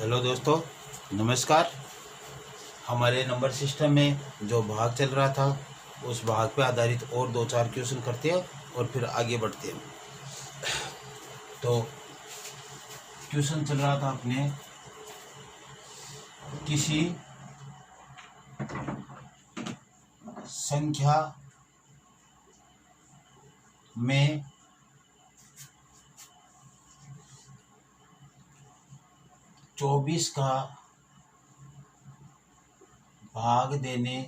Hello दोस्तों, नमस्कार। हमारे नंबर सिस्टम में जो भाग चल रहा था उस भाग पे आधारित और दो चार क्वेश्चन करते हैं और फिर आगे बढ़ते हैं। तो क्वेश्चन चल रहा था अपने, किसी संख्या में 24 का भाग देने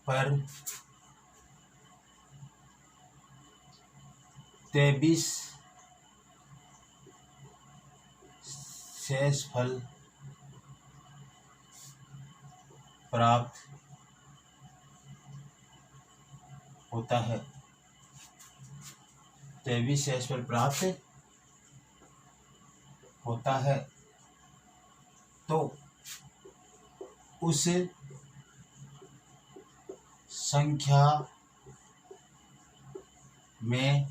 पर 23 शेषफल प्राप्त होता है। 23 शेषफल प्राप्त होता है तो उस संख्या में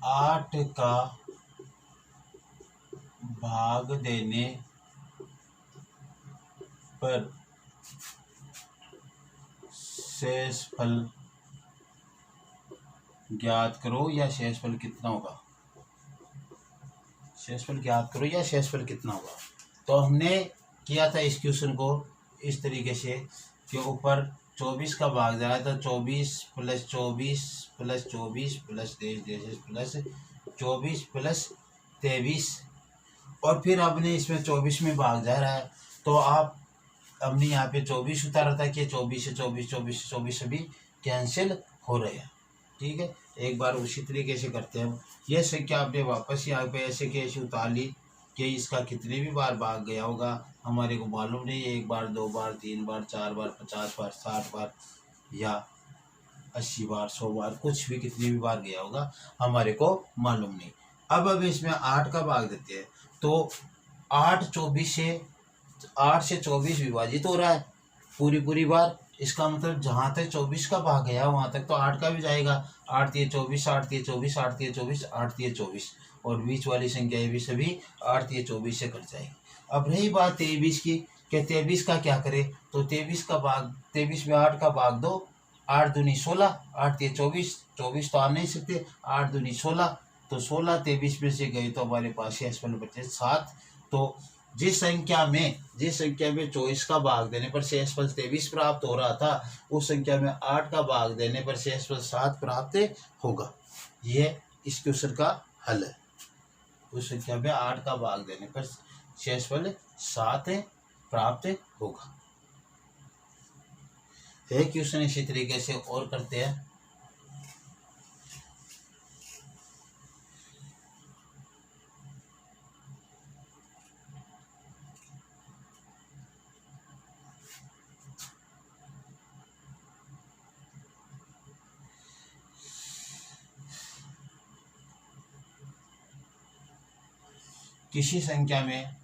8 का भाग देने पर शेषफल ज्ञात करो या शेषफल कितना होगा। शेषफल ज्ञात करो या शेषफल कितना होगा। तो हमने किया था इस क्वेश्चन को इस तरीके से कि ऊपर 24 का भाग जा रहा था, 24 plus 24 plus 24 plus 23 plus 24 plus 23 और फिर आपने इसमें 24 में भाग जा रहा है। तो आप हमने यहाँ पे 24 उतारा था कि 24 से 24 24 से 24 सभी कैंसिल हो रहे हैं। ठीक है, एक बार उसी तरीके से करते हैं। यह संख्या आपने वापस यहाँ पे ऐसे के ऐसे उतार ली कि इसका कितने भी बार भाग गया होगा हमारे को मालूम नहीं है। 1 बार 2 बार 3 बार 4 बार 50 बार 60 बार या 80 बार 100 बार कुछ भी कितनी भी बार गया होगा हमारे को मालूम नहीं। अब इसमें 8 का भाग देते हैं तो 8 से 24 विभाजित हो रहा है पूरी बार। इसका मतलब जहाँ तक 24 का भाग गया वहाँ तक तो 8 का भी जाएगा। 8 तिये 24 8 तिये 24 8 तिये 24 8 तिये 24 और बीच वाली संख्या भी सभी 8 तिये 24 से कट जाएगी। अब रही बात 23 की कि 23 का क्या करें। तो 23 का भाग 23 में 8 का भाग दो, 8 दूनी 16 8 तिये 24 24 तो आ नहीं सकते, 8 दूनी 16 तो 16 23 में से गए तो हमारे पास शेषफल बचे 7। तो जिस संख्या में 24 का भाग देने पर शेषफल 23 प्राप्त हो रहा था उस संख्या में 8 का भाग देने पर शेषफल 7 प्राप्त होगा। यह इस क्वेश्चन का हल है। उस संख्या में 8 का भाग देने पर शेषफल 7 प्राप्त होगा। एक क्वेश्चन इसी तरीके से और करते हैं। किसी संख्या में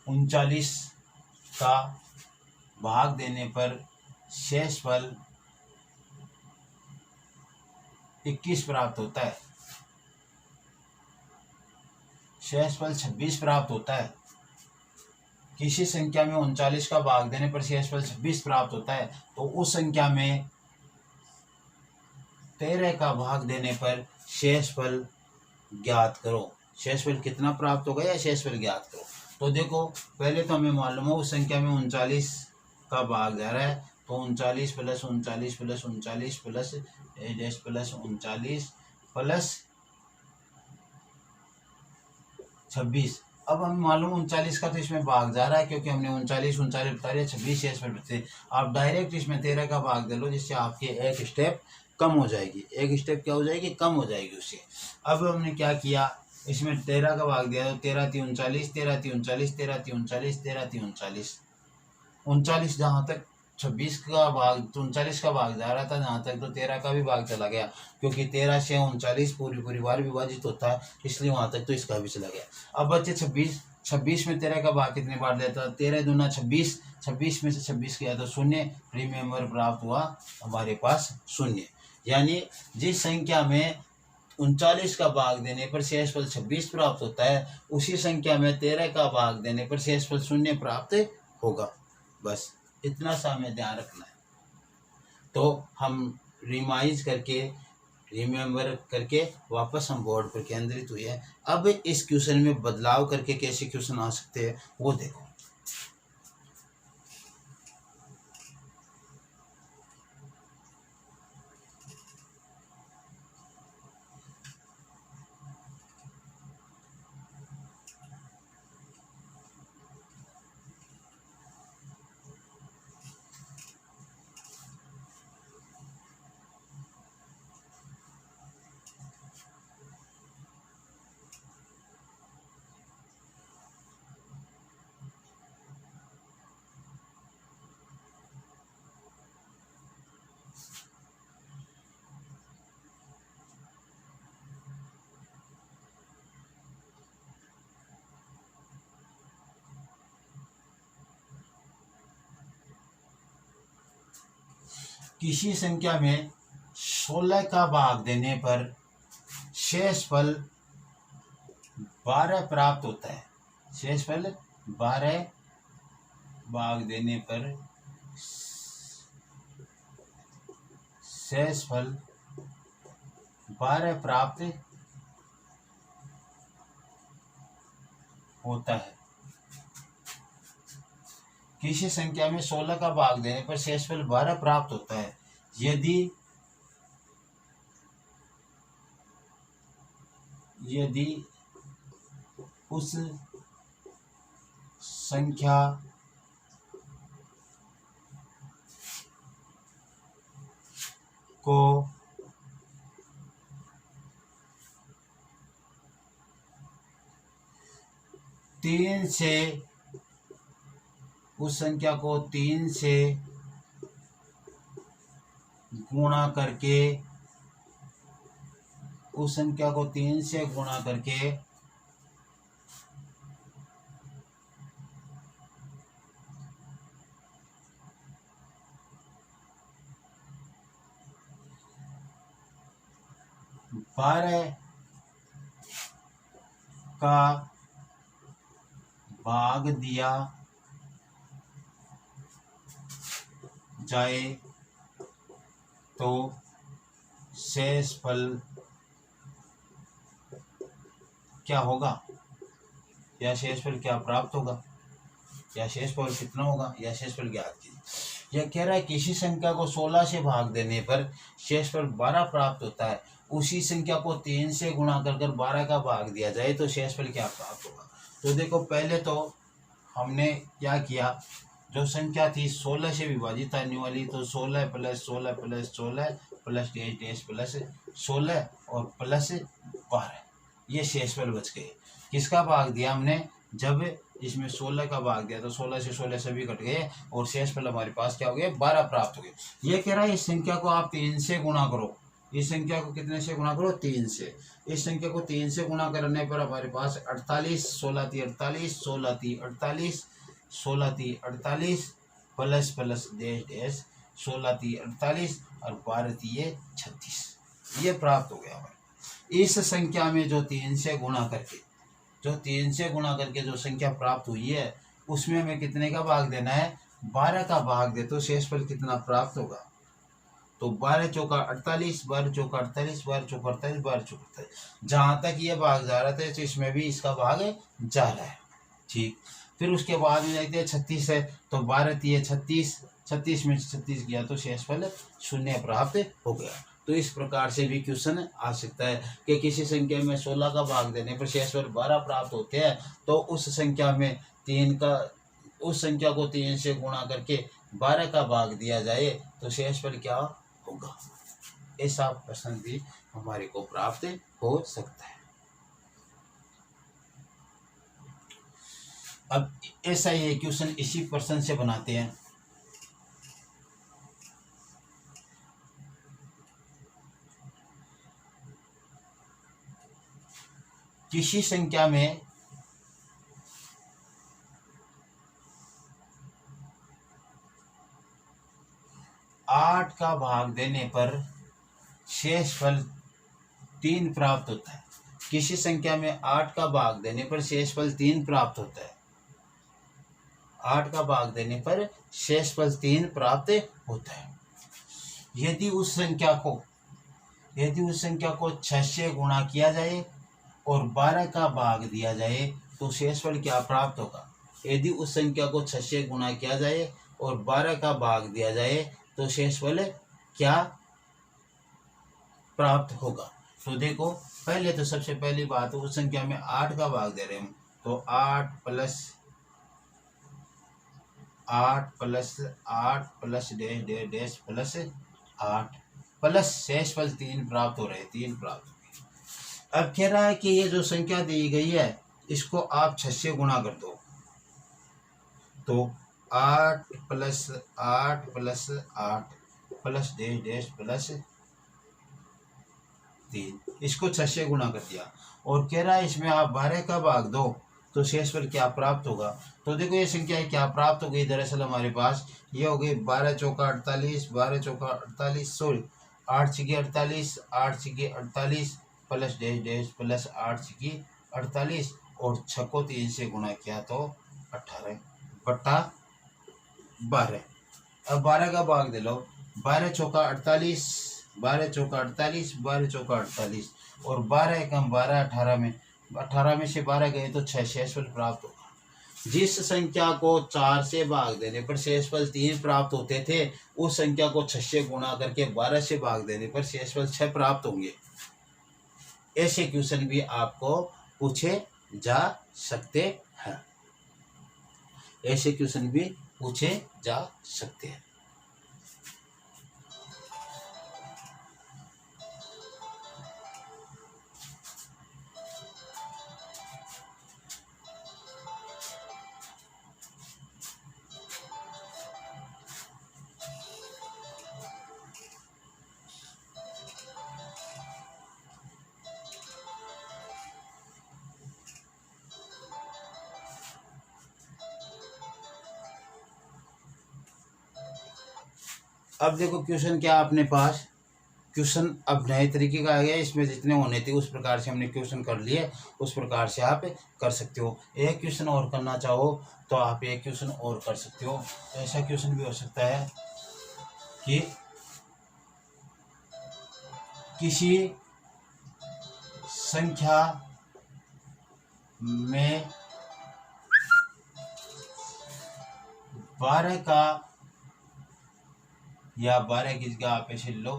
39 का भाग देने पर शेषफल 21 प्राप्त होता है। शेषफल 26 प्राप्त होता है। किसी संख्या में 39 का भाग देने पर शेषफल 26 प्राप्त होता है तो उस संख्या में 13 का भाग देने पर शेषफल ज्ञात करो। शेषफल कितना प्राप्त होगा या शेषफल ज्ञात करो। तो देखो पहले तो हमें मालूम हो उस संख्या में 39 का भाग जा रहा है तो 39 plus 39 plus 39 plus dash plus 39 plus 26। अब हमें मालूम 39 का तो इसमें भाग जा रहा है क्योंकि हमने 39 बता रहे 26 शेषफल बचे। आप डायरेक्ट इसमें 13 का भाग दे लो जिससे आपकी एक स्टेप कम हो जाएगी। एक स्टेप क्या हो जाएगी, कम हो जाएगी उससे। अब हमने क्या किया, इसमें 13 का भाग दिया तो 13 × 3 = 39 13 × 3 = 39 13 × 3 = 39 13 × 3 = 39 39 जहाँ तक 26 का भाग 39 का भाग जा रहा था जहाँ तक तो 13 का भी भाग चला गया क्योंकि 13 से 39 पूरी बार विभाजित होता है इसलिए वहाँ तक तो इसका भी चला गया। अब बच्चे 26 में 13 का भाग कितने बार देता है 13 दूना 26 में से 26 गया तो 0 रिमेंबर प्राप्त हुआ हमारे पास 0। यानी जिस संख्या में 39 का भाग देने पर शेषफल 26 प्राप्त होता है, उसी संख्या में 13 का भाग देने पर शेषफल 0 प्राप्त होगा। बस इतना सा हमें ध्यान रखना है। तो हम रिमाइज करके, रिमेम्बर करके वापस हम बोर्ड पर केंद्रित हुए हैं। अब इस क्वेश्चन में बदलाव करके कैसे क्वेश्चन आ सकते हैं वो देखो। किसी संख्या में 16 का भाग देने पर शेषफल 12 प्राप्त होता है। शेषफल 12 भाग देने पर शेषफल 12 प्राप्त होता है। किसी संख्या में 16 का भाग देने पर शेषफल 12 प्राप्त होता है यदि उस संख्या को 3 से उस संख्या को 3 से गुणा करके उस संख्या को 3 से गुणा करके बारह का भाग दिया जाए तो शेषफल क्या होगा, या शेषफल क्या प्राप्त होगा, या शेषफल कितना होगा, या शेषफल ज्ञात कीजिए। यह कह रहा है किसी संख्या को 16 से भाग देने पर शेषफल 12 प्राप्त होता है, उसी संख्या को 3 से गुणा कर 12 का भाग दिया जाए तो शेषफल क्या प्राप्त होगा। तो देखो पहले तो हमने क्या किया, जो संख्या थी 16 से विभाजित आने वाली, तो 16 plus 16 plus 16 plus dash dash plus 16 और प्लस 12, ये शेषफल बच गए। किसका भाग दिया हमने, जब इसमें 16 का भाग दिया तो 16 से 16 सभी कट गए और शेषफल हमारे पास क्या हो गए, 12 प्राप्त हो गए। ये कह रहा है इस संख्या को आप 3 से गुणा करो, इस संख्या को कितने से गुणा करो, 3 से। इस संख्या को 3 से गुणा करने पर हमारे पास 48, 16 × 48, 16 × 48, 16 × 48 प्लस प्लस डेश डेश 16 × 48 और 12 × 36, ये प्राप्त हो गया हमारे। इस संख्या में जो 3 से गुणा करके जो संख्या प्राप्त हुई है उसमें हमें कितने का भाग देना है, 12 का भाग दे तो शेषफल कितना प्राप्त होगा। तो 12 चौका 48, 12 चौका 48, 12 चौका 48, 12 चौका 48, जहाँ तक ये भाग जा रहा था तो इसमें भी इसका भाग जा रहा है। ठीक, फिर उसके बाद में देखते हैं 36 है, तो 12 × 36, 36 में 36 किया तो शेषफल 0 प्राप्त हो गया। तो इस प्रकार से भी क्वेश्चन आ सकता है कि किसी संख्या में 16 का भाग देने पर शेषफल 12 प्राप्त होते हैं, तो उस संख्या को 3 से गुणा करके 12 का भाग दिया जाए तो शेषफल क्या होगा। ऐसा प्रश्न भी हमारे को प्राप्त हो सकता है। अब ऐसा ही क्वेश्चन इसी प्रश्न से बनाते हैं। किसी संख्या में 8 का भाग देने पर शेषफल 3 प्राप्त होता है। किसी संख्या में 8 का भाग देने पर शेषफल 3 प्राप्त होता है। 8 का भाग देने पर शेषफल 3 प्राप्त होता है। यदि उस संख्या को 6 से गुणा किया जाए और 12 का भाग दिया जाए तो शेषफल क्या प्राप्त होगा? यदि उस संख्या को 6 से गुणा किया जाए और 12 का भाग दिया जाए तो शेषफल क्या प्राप्त होगा? तो देखो, पहले तो सबसे पहली बात, उस संख्या में 8 का भाग दे रहे हैं तो 8 plus 8 plus 8 plus dash dash dash plus 8 plus शेषफल 3 प्राप्त हो रहे हैं, 3 प्राप्त हो गए। अब कह रहा है कि ये जो संख्या दी गई है इसको आप 6 से गुणा कर दो तो 8 plus 8 plus 8 plus dash dash plus 3, इसको 6 से गुणा कर दिया और कह रहा है इसमें आप 12 का भाग दो तो शेषफल क्या प्राप्त होगा? तो देखो ये संख्या क्या प्राप्त हो गई, दरअसल हमारे पास ये हो गई 12 चौका 48, 12 चौका 48, सॉरी 8 छिके 48, 8 छिके 48 प्लस डैश डैश प्लस 8 छिके 48 और 6 को 3 से गुणा किया तो 18 बट्टा 12। अब 12 का भाग दे लो, 12 चौका 48, 12 चौका 48, 12 चौका 48 और 12 कम 12, 18 में से 12 गए तो 6 शेषफल प्राप्त होगा। जिस संख्या को 4 से भाग देने पर शेषफल 3 प्राप्त होते थे उस संख्या को 6 से गुणा करके 12 से भाग देने पर शेषफल 6 प्राप्त होंगे। ऐसे क्वेश्चन भी आपको पूछे जा सकते हैं। ऐसे क्वेश्चन भी पूछे जा सकते हैं। अब देखो क्वेश्चन क्या अपने पास, क्वेश्चन अब नए तरीके का आ गया, इसमें जितने होने थे उस प्रकार से हमने क्वेश्चन कर लिए, उस प्रकार से आप कर सकते हो। एक क्वेश्चन और करना चाहो तो आप एक क्वेश्चन और कर सकते हो। ऐसा क्वेश्चन भी हो सकता है कि किसी संख्या में 12 का या 12 की जगह आप ऐसे लो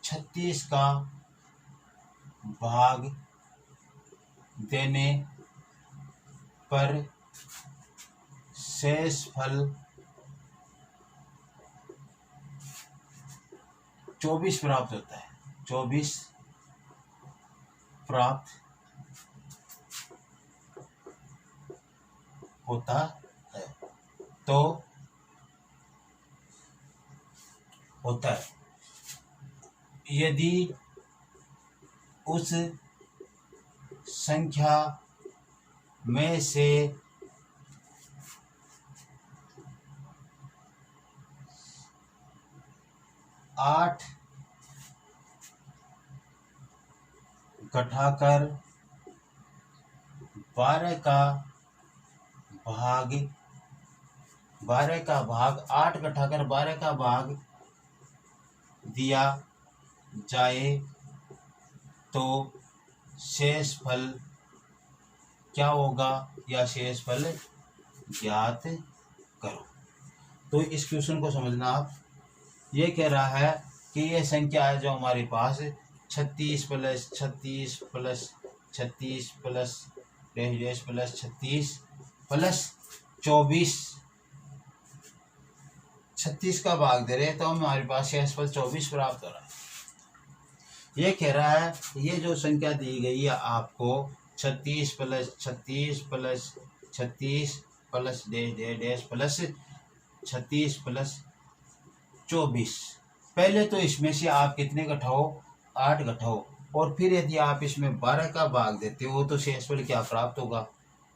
36 का भाग देने पर शेषफल 24 प्राप्त होता है। 24 प्राप्त होता है तो होता है यदि उस संख्या में से 8 घटाकर 12 का भाग 8 घटाकर 12 का भाग दिया जाए तो शेषफल क्या होगा या शेषफल ज्ञात करो। तो इस क्वेश्चन को समझना आप, ये कह रहा है कि ये संख्या है जो हमारे पास 36 plus 36 plus 36 plus dash dash plus 36 plus 24, 36 का भाग दे रहे हैं तो हमारे पास शेषफल 24 प्राप्त हो रहा है। ये कह रहा है ये जो संख्या दी गई है आपको 36 plus 36 plus 36 plus dash dash dash plus 36 plus 24, पहले तो इसमें से आप कितने घटाओ, 8 घटाओ और फिर यदि आप इसमें 12 का भाग देते हो तो शेषफल क्या प्राप्त होगा।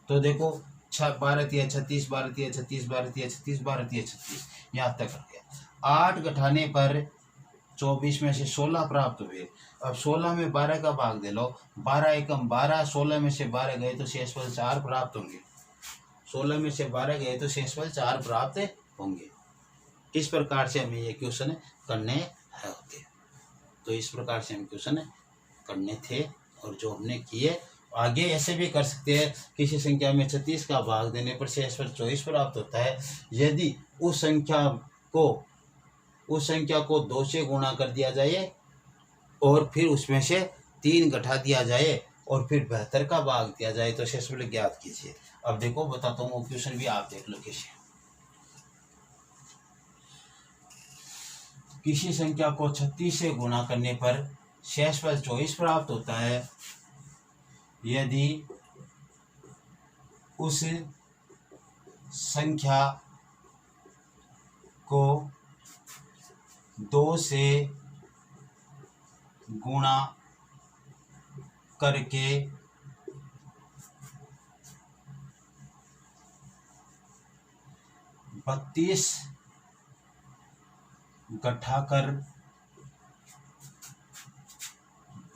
तो देखो 12 तिया 36, 12 तिया 36, 12 तिया 36, 12 तिया 36, यहाँ तक आ गया। 8 घटाने पर 24 में से 16 प्राप्त हुए। अब 16 में 12 का भाग दे लो, 12 एकम 12, 16 में से 12 गए तो शेषफल 4 प्राप्त होंगे। 16 में से 12 गए तो शेषफल 4 प्राप्त होंगे। इस प्रकार से हमें ये क्वेश्चन करने है होते। तो इस प्रकार से हम क्वेश्चन करने थे और जो हमने किए। आगे ऐसे भी कर सकते हैं, किसी संख्या में 36 का भाग देने पर शेषफल 24 प्राप्त होता है। यदि उस संख्या को 2 से गुणा कर दिया जाए और फिर उसमें से 3 घटा दिया जाए और फिर 72 का भाग दिया जाए तो शेषफल ज्ञात कीजिए। अब देखो बताता हूँ वो क्वेश्चन भी, आप देख लो कैसे। किसी संख्या को 36 से गुणा करने पर शेषफल 24 प्राप्त होता है यदि उस संख्या को 2 से गुणा करके बत्तीस घटाकर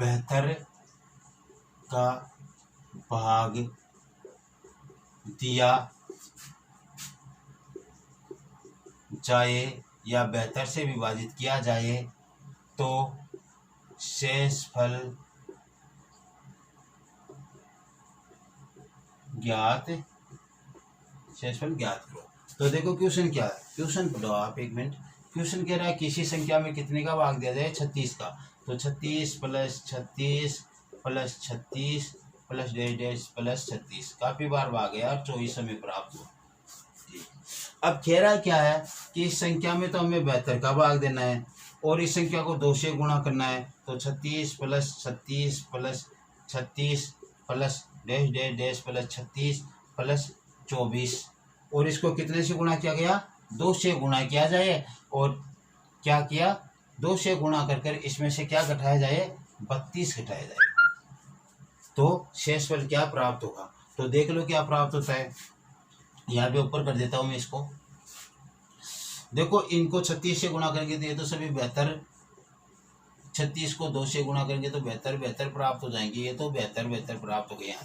72 का भाग दिया जाए या 72 से विभाजित किया जाए तो शेषफल ज्ञात करो। तो देखो क्वेश्चन क्या है, क्वेश्चन पढ़ो आप एक मिनट। क्वेश्चन कह रहा है किसी संख्या में कितने का भाग दिया जाए, 36 का। तो 36 प्लस 36 प्लस 36 प्लस डेढ़ डेढ़ प्लस 36, काफी बार भाग गया और 24 हमें प्राप्त हुआ। अब कह रहा क्या है कि इस संख्या में तो हमें 72 का भाग देना है और इस संख्या को 2 से गुणा करना है। तो 36 प्लस 36 प्लस 36 प्लस डेढ़ डेढ़ डेढ़ प्लस 36 प्लस 24, और इसको कितने से गुणा किया गया, 2 से गुणा किया जाए। और क्या किया, 2 से गुणा कर इसमें से क्या घटाया जाए, 32 घटाया जाए। तो शेषफल क्या प्राप्त होगा, तो देख लो क्या प्राप्त होता है। यहाँ पे ऊपर कर देता हूँ मैं इसको। देखो इनको 36 से गुणा करेंगे तो ये तो सभी 72, 36 को 2 से गुणा करेंगे तो 72 प्राप्त हो जाएंगे। ये तो 72 प्राप्त हो गए। यहाँ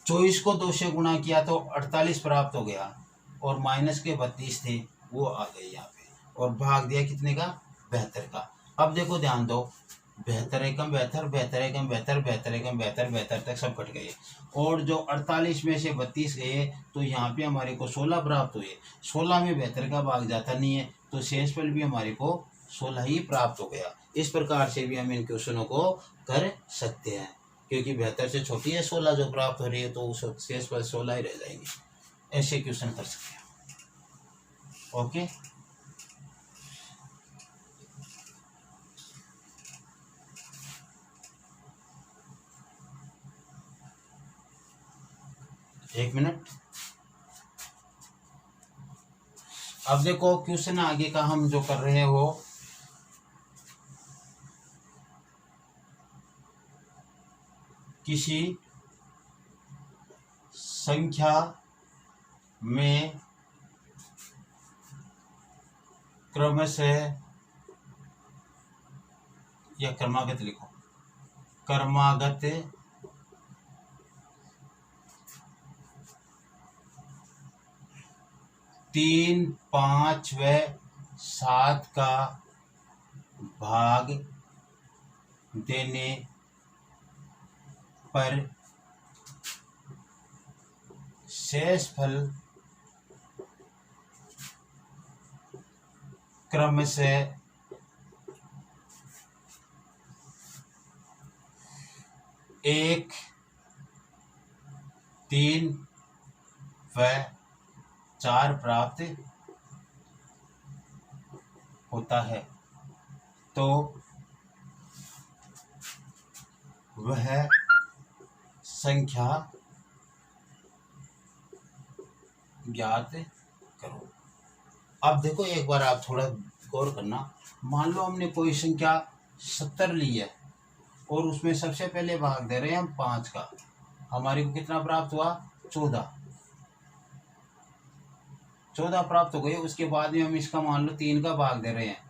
24 को 2 से गुणा किया तो 48 प्राप्त हो गया और माइनस के 32 थे वो आ गए यहाँ पे, और भाग दिया कितने का, 72 का। अब देखो ध्यान दो, 72 एकम 72, 72 एकम 72, 72 एकम 72, 72 तक सब कट गए और जो 48 में से 32 गए तो यहाँ पे हमारे को 16 प्राप्त हुए। 16 में 72 का भाग जाता नहीं है तो शेषफल भी हमारे को 16 ही प्राप्त हो गया। इस प्रकार से भी हम इन क्वेश्चनों को कर सकते हैं, क्योंकि 72 से छोटी है 16 जो प्राप्त हो रही है, तो उस शेषफल 16 ही रह जाएंगे। ऐसे क्वेश्चन कर सकते हैं। ओके, एक मिनट। अब देखो क्वेश्चन आगे का हम जो कर रहे हो, किसी संख्या में क्रमशः या क्रमागत लिखो, क्रमागत 3, 5 व 7 का भाग देने पर शेषफल क्रमशः 1, 3 व 4 प्राप्त होता है, तो वह संख्या ज्ञात करो। अब देखो एक बार आप थोड़ा गौर करना। मान लो हमने कोई संख्या 70 ली है और उसमें सबसे पहले भाग दे रहे हैं हम 5 का, हमारे को कितना प्राप्त हुआ, 14 प्राप्त हो गए। उसके बाद में हम इसका मान लो 3 का भाग दे रहे हैं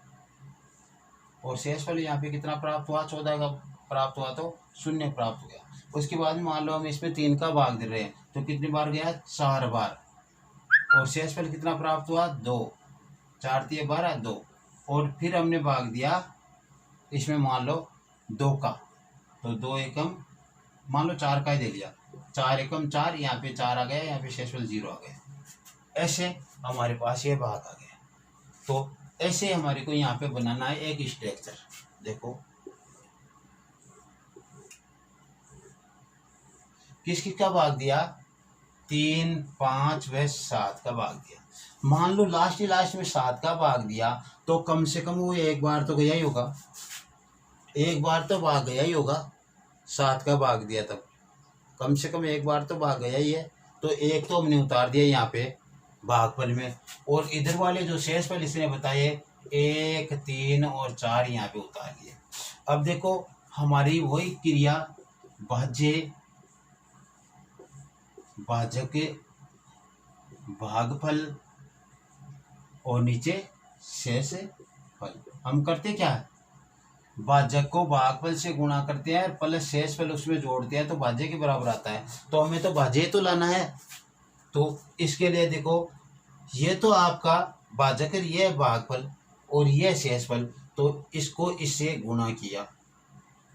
और शेषफल यहाँ पे कितना प्राप्त हुआ, 14 का प्राप्त हुआ, तो 0 प्राप्त हो गया। उसके बाद मान लो हम इसमें 3 का भाग दे रहे हैं तो कितनी बार गया, 4 बार, और शेषफल कितना प्राप्त हुआ, 2, 4 3 12 2, और फिर हमने भाग दिया इसमें मान लो 2 का, तो 2 एकम मान लो 4 का ही दे लिया, 4 एकम 4, यहाँ पे 4 आ गया, यहाँ पे शेषफल 0 आ गया। ऐसे हमारे पास ये भाग आ गया। तो ऐसे हमारे को यहाँ पे बनाना है एक स्ट्रक्चर। देखो किस किस का भाग दिया, 3 5 व 7 का भाग दिया। मान लो लास्ट में 7 का भाग दिया तो कम से कम वो एक बार तो गया ही होगा, एक बार तो भाग गया ही होगा, 7 का भाग दिया तब कम से कम एक बार तो भाग गया ही है। तो एक तो हमने उतार दिया यहाँ पे भागफल में, और इधर वाले जो शेषफल इसने बताए 1 3 और 4 यहाँ पे उतार लिए। अब देखो हमारी वही क्रिया भाजक भागफल और नीचे शेषफल। हम करते क्या है, भाजक को भागफल से गुणा करते हैं प्लस शेषफल उसमें जोड़ते हैं तो भाज्य के बराबर आता है। तो हमें तो भाज्य तो लाना है, तो इसके लिए देखो ये तो आपका भाजक है, ये भागफल और ये शेषफल, तो इसको इससे गुणा किया,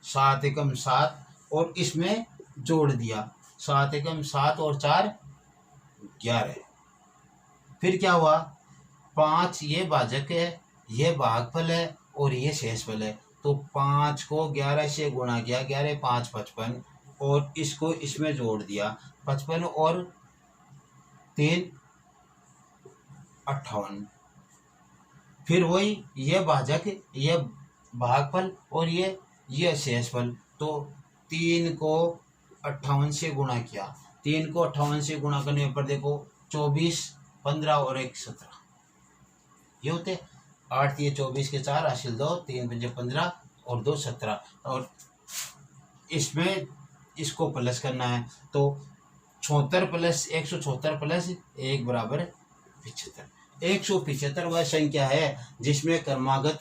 7 एकम 7 और इसमें जोड़ दिया, 7 एकम 7 और 4 11। फिर क्या हुआ, 5 ये भाजक है, ये भागफल है और ये शेषफल है, तो 5 को 11 से गुणा किया, 11 5 55 और इसको इसमें जोड़ दिया, 55 और 3 58। फिर वही ये भाजक, ये भागफल और ये शेषफल, तो 3 को 58 से गुणा किया, 3 को 58 से गुणा करने पर देखो 24 15 और 1 17 ये होते 8 ये 24 के 4 हासिल 2 3 5 15 और 2 17, और इसमें इसको प्लस करना है तो 76 प्लस 176 प्लस 1 बराबर 75। 175 वह संख्या है जिसमें क्रमागत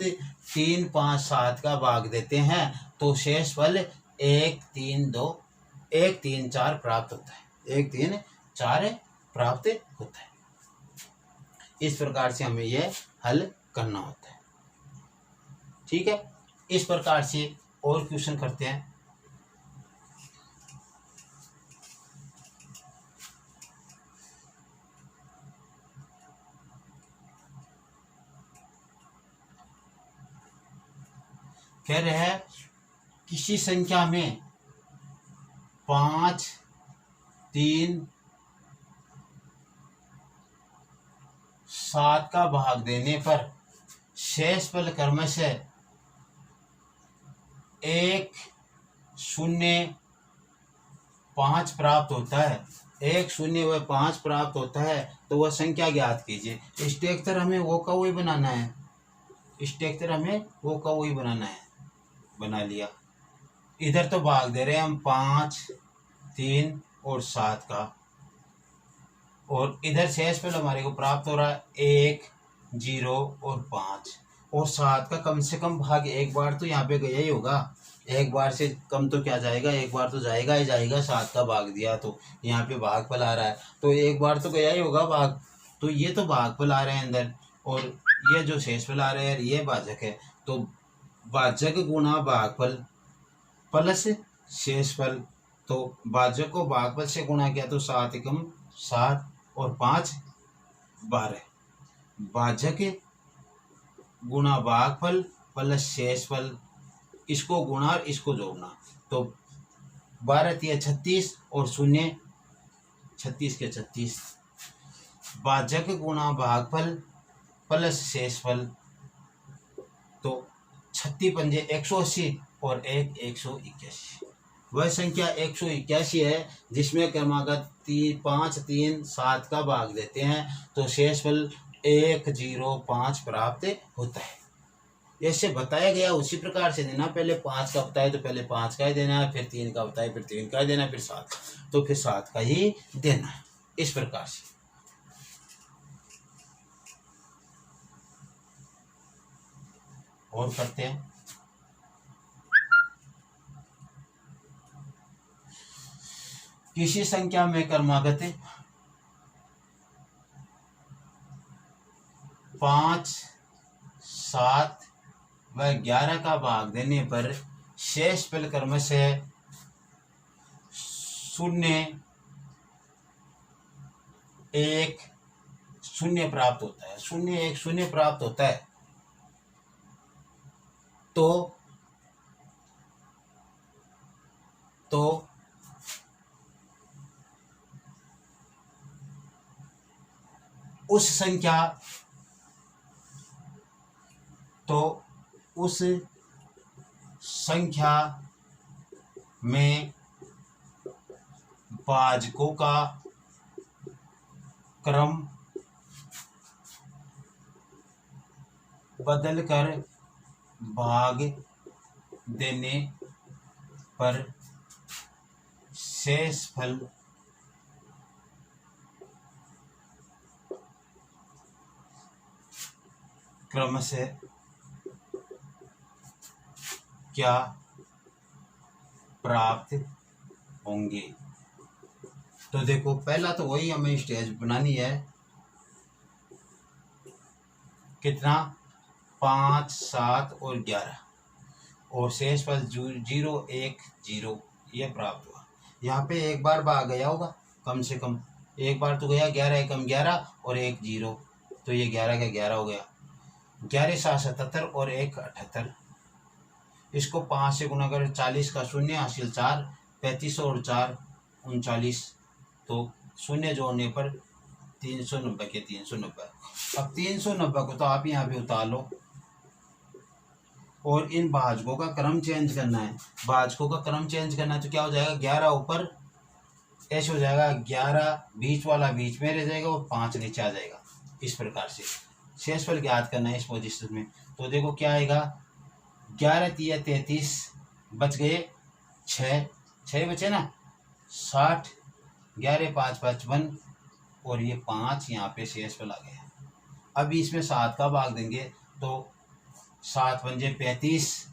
3 5 7 का भाग देते हैं तो शेषफल 1 3 2 1 3 4 प्राप्त होता है, 1 3 4 प्राप्त होता है। इस प्रकार से हमें यह हल करना होता है। ठीक है, इस प्रकार से और क्वेश्चन करते हैं। कह रहे हैं किसी संख्या में 5 3 7 का भाग देने पर शेषफल क्रमशः 1 0 5 प्राप्त होता है, 1 0 व 5 प्राप्त होता है, तो वह संख्या ज्ञात कीजिए। स्ट्रक्चर हमें वो का वही बनाना है, स्ट्रक्चर हमें वो का वही बनाना है, बना लिया। इधर तो भाग दे रहे हैं हम 5 3 और 7 का, और इधर शेषफल हमारे को प्राप्त हो रहा है 1 0 और 5 और 7 का कम से कम भाग एक बार तो यहाँ पे गया ही होगा, एक बार से कम तो क्या जाएगा, एक बार तो जाएगा ही जाएगा। 7 का भाग दिया तो यहाँ पे भागफल आ रहा है तो एक बार तो गया ही होगा भाग, तो ये तो भागफल आ रहे हैं अंदर और ये जो शेषफल आ रहे हैं ये भाजक है, तो भाजक गुणा भागफल प्लस शेषफल, तो भाजक को भागफल से गुणा किया तो 7 एकम 7 और 5 12, भाजक गुणा भागफल प्लस शेषफल, इसको गुणा और इसको जोड़ना, तो 12 3 36 और 0 36 के 36, भाजक गुणा भागफल प्लस शेषफल, तो 36 पंजे 180 और 1 181। वह संख्या 181 है जिसमें क्रमागत 5 3 7 का भाग देते हैं तो शेषफल 1 0 5 प्राप्त होता है। जैसे बताया गया उसी प्रकार से देना, पहले 5 का बताए तो पहले 5 का ही देना है, फिर 3 का बताए फिर 3 का ही देना है, फिर 7 तो फिर 7 का ही देना है। इस प्रकार से और करते हैं। किसी संख्या में क्रमागत 5, 7 व 11 का भाग देने पर शेषफल क्रमशः 0, 1, 0 प्राप्त होता है। 0, 1, 0 प्राप्त होता है। तो उस संख्या में भाजकों का क्रम बदलकर भाग देने पर शेषफल क्रमशः क्या प्राप्त होंगे। तो देखो, पहला तो वही हमें स्टेज बनानी है। कितना? 5, 7 और 11 और शेषफल 0, 1, 0 ये प्राप्त हुआ। यहाँ पे एक बार भाग गया होगा, कम से कम एक बार तो गया। 11 एकम 11 और 1 0, तो ये 11 का 11 हो गया। 11 7 77 और 1 78। इसको 5 से गुना कर 40 का 0 हासिल 4, 35 और 4 39। तो 0 जोड़ने पर 390 के 390। अब 390 को तो आप यहाँ पे उतार लो और इन भाजकों का क्रम चेंज करना है। भाजकों का क्रम चेंज करना है तो क्या हो जाएगा? 11 ऊपर ऐसे हो जाएगा, 11 बीच वाला बीच में रह जाएगा और 5 नीचे आ जाएगा। इस प्रकार से शेषफल ज्ञात करना है इस पोजीशन में। तो देखो क्या आएगा, 11 3 33, बच गए 6 बचे ना, 60, 11 5 55 और ये 5 यहाँ पे शेषफल आ गया। अब इसमें 7 का भाग देंगे तो 7 पंजे 35,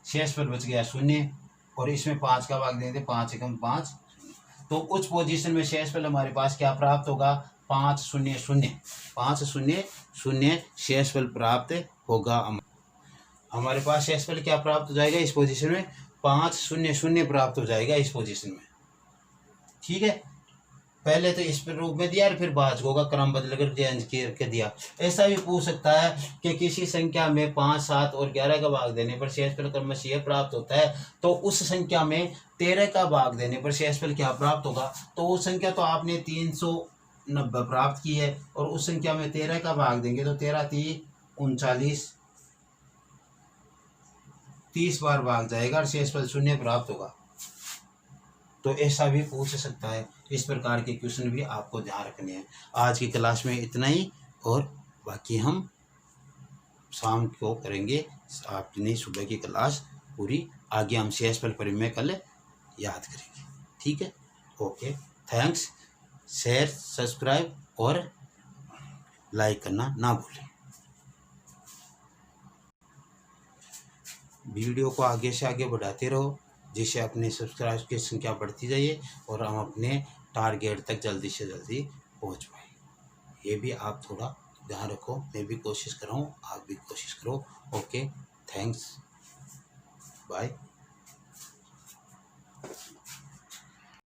शेषफल बच गया 0 और इसमें 5 का भाग देंगे 5 एकम 5। तो उस पोजीशन में शेषफल हमारे पास क्या प्राप्त होगा? 5 0 0, 5 0 0 शेषफल प्राप्त होगा। हमारे पास शेषफल क्या प्राप्त हो जाएगा इस पोजीशन में? 5 0 0 प्राप्त हो जाएगा इस पोजीशन में। ठीक है, पहले तो इस रूप में दिया और फिर भाजकों का क्रम बदल कर चेंज करके दिया। ऐसा भी पूछ सकता है कि किसी संख्या में 5 7 और 11 का भाग देने पर शेषफल क्रमशः प्राप्त होता है, तो उस संख्या में 13 का भाग देने पर शेषफल क्या प्राप्त होगा। तो वो संख्या तो आपने 390 प्राप्त की है और उस संख्या में 13 का भाग देंगे तो 13 3 39, 30 बार भाग जाएगा और शेषफल 0 प्राप्त होगा। तो ऐसा भी पूछ सकता है। इस प्रकार के क्वेश्चन भी आपको ध्यान रखने हैं। आज की क्लास में इतना ही और बाकी हम शाम को करेंगे अपनी सुबह की क्लास पूरी। आगे हम शेषफल परिमेय कल याद करेंगे। ठीक है, ओके, थैंक्स। शेयर, सब्सक्राइब और लाइक करना ना भूलें। वीडियो को आगे से आगे बढ़ाते रहो जिससे अपने सब्सक्राइब की संख्या बढ़ती जाए और हम अपने टारगेट तक जल्दी से जल्दी पहुंच पाए। ये भी आप थोड़ा ध्यान रखो। मैं भी कोशिश कर रहा हूँ, आप भी कोशिश करो। Okay, thanks, bye.